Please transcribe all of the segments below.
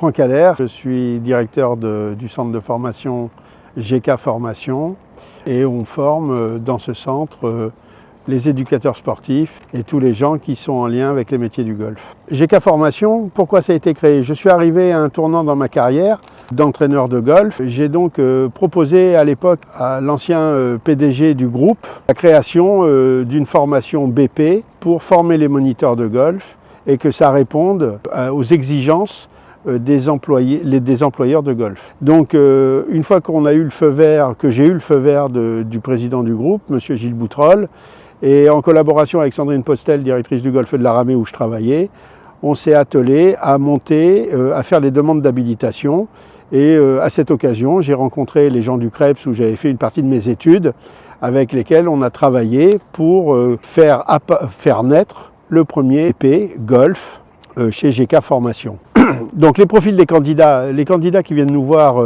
Franck Allaire, je suis directeur du centre de formation GK Formation et on forme dans ce centre les éducateurs sportifs et tous les gens qui sont en lien avec les métiers du golf. GK Formation, pourquoi ça a été créé? Je suis arrivé à un tournant dans ma carrière d'entraîneur de golf. J'ai donc proposé à l'époque à l'ancien PDG du groupe la création d'une formation BP pour former les moniteurs de golf et que ça réponde aux exigences des employeurs de golf. Donc une fois qu'on a eu le feu vert, que j'ai eu le feu vert du président du groupe, M. Gilles Boutroll, et en collaboration avec Sandrine Postel, directrice du golf de la Ramée où je travaillais, on s'est attelé à monter, à faire les demandes d'habilitation. Et à cette occasion, j'ai rencontré les gens du CREPS où j'avais fait une partie de mes études, avec lesquels on a travaillé pour faire naître le premier EP golf chez GK Formation. Donc les profils des candidats, qui viennent nous voir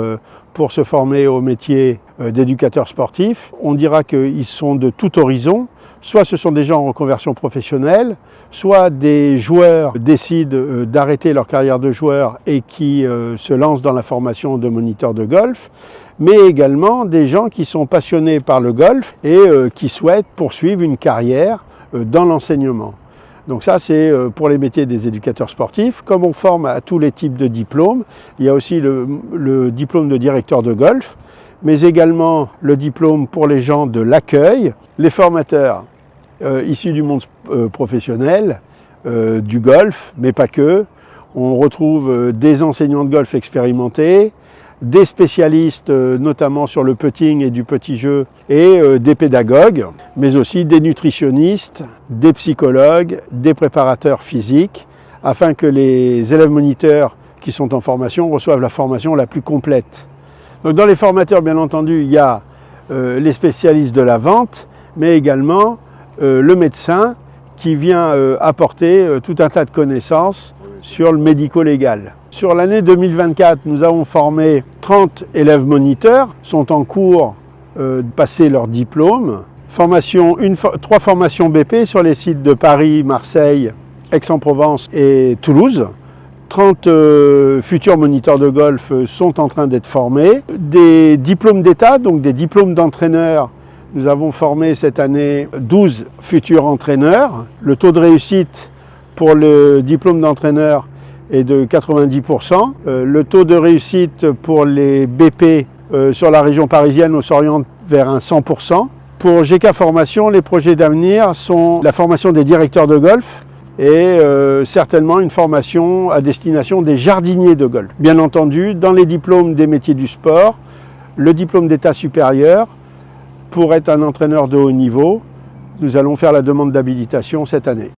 pour se former au métier d'éducateur sportif, on dira qu'ils sont de tout horizon. Soit ce sont des gens en reconversion professionnelle, soit des joueurs décident d'arrêter leur carrière de joueur et qui se lancent dans la formation de moniteurs de golf, mais également des gens qui sont passionnés par le golf et qui souhaitent poursuivre une carrière dans l'enseignement. Donc ça, c'est pour les métiers des éducateurs sportifs. Comme on forme à tous les types de diplômes, il y a aussi le diplôme de directeur de golf, mais également le diplôme pour les gens de l'accueil, les formateurs issus du monde professionnel, du golf, mais pas que. On retrouve des enseignants de golf expérimentés, des spécialistes notamment sur le putting et du petit jeu, et des pédagogues, mais aussi des nutritionnistes, des psychologues, des préparateurs physiques, afin que les élèves moniteurs qui sont en formation reçoivent la formation la plus complète. Donc dans les formateurs, bien entendu, il y a les spécialistes de la vente, mais également le médecin qui vient apporter tout un tas de connaissances sur le médico-légal. Sur l'année 2024, nous avons formé 30 élèves moniteurs, sont en cours de passer leur diplôme. 3 formations BP sur les sites de Paris, Marseille, Aix-en-Provence et Toulouse. 30 futurs moniteurs de golf sont en train d'être formés. Des diplômes d'État, donc des diplômes d'entraîneurs. Nous avons formé cette année 12 futurs entraîneurs. Le taux de réussite pour le diplôme d'entraîneur est de 90%. Le taux de réussite pour les BP sur la région parisienne, on s'oriente vers un 100%. Pour GK Formation, les projets d'avenir sont la formation des directeurs de golf, et certainement une formation à destination des jardiniers de golf. Bien entendu, dans les diplômes des métiers du sport, le diplôme d'état supérieur, pour être un entraîneur de haut niveau, nous allons faire la demande d'habilitation cette année.